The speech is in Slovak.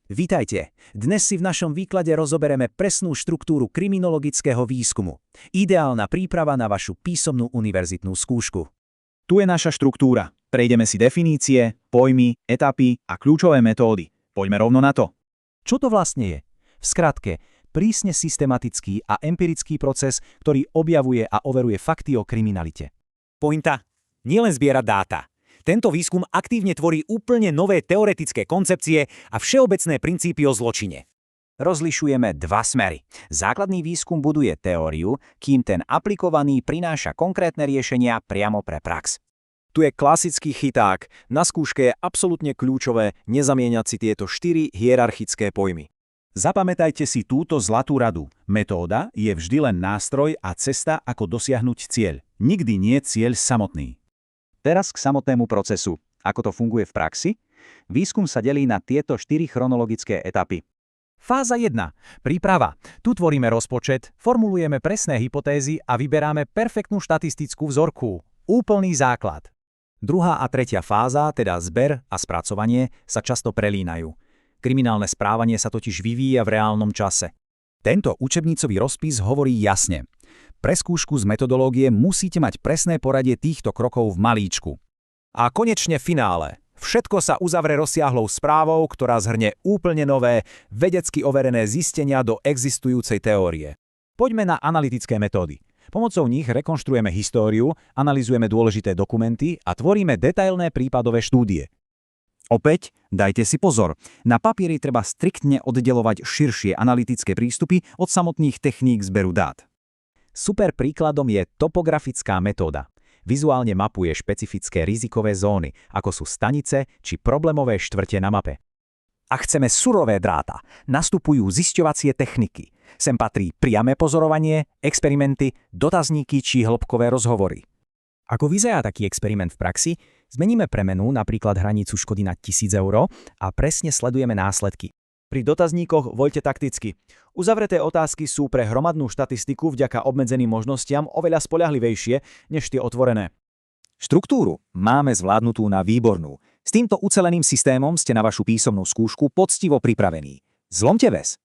Vitajte. Dnes si v našom výklade rozobereme presnú štruktúru kriminologického výskumu. Ideálna príprava na vašu písomnú univerzitnú skúšku. Tu je naša štruktúra. Prejdeme si definície, pojmy, etapy a kľúčové metódy. Poďme rovno na to. Čo to vlastne je? V skratke, prísne systematický a empirický proces, ktorý objavuje a overuje fakty o kriminalite. Pointa? Nielen zbierať dáta. Tento výskum aktívne tvorí úplne nové teoretické koncepcie a všeobecné princípy o zločine. Rozlišujeme dva smery. Základný výskum buduje teóriu, kým ten aplikovaný prináša konkrétne riešenia priamo pre prax. Tu je klasický chyták. Na skúške je absolútne kľúčové nezamieňať si tieto 4 hierarchické pojmy. Zapamätajte si túto zlatú radu. Metóda je vždy len nástroj a cesta, ako dosiahnuť cieľ. Nikdy nie cieľ samotný. Teraz k samotnému procesu. Ako to funguje v praxi? Výskum sa delí na tieto 4 chronologické etapy. Fáza 1. Príprava. Tu tvoríme rozpočet, formulujeme presné hypotézy a vyberáme perfektnú štatistickú vzorku. Úplný základ. Druhá a tretia fáza, teda zber a spracovanie, sa často prelínajú. Kriminálne správanie sa totiž vyvíja v reálnom čase. Tento učebnicový rozpis hovorí jasne. Pre skúšku z metodológie musíte mať presné poradie týchto krokov v malíčku. A konečne finále. Všetko sa uzavre rozsiahlou správou, ktorá zhrnie úplne nové, vedecky overené zistenia do existujúcej teórie. Poďme na analytické metódy. Pomocou nich rekonštruujeme históriu, analyzujeme dôležité dokumenty a tvoríme detailné prípadové štúdie. Opäť, dajte si pozor. Na papieri treba striktne oddeľovať širšie analytické prístupy od samotných techník zberu dát. Super príkladom je topografická metóda. Vizuálne mapuje špecifické rizikové zóny, ako sú stanice či problémové štvrte na mape. Ak chceme surové dráta, nastupujú zisťovacie techniky. Sem patrí priame pozorovanie, experimenty, dotazníky či hĺbkové rozhovory. Ako vyzerá taký experiment v praxi? Zmeníme premenu, napríklad hranicu škody na 1000 eur a presne sledujeme následky. Pri dotazníkoch voľte takticky. Uzavreté otázky sú pre hromadnú štatistiku vďaka obmedzeným možnostiam oveľa spoľahlivejšie než tie otvorené. Štruktúru máme zvládnutú na výbornú. S týmto uceleným systémom ste na vašu písomnú skúšku poctivo pripravení. Zlomte väz!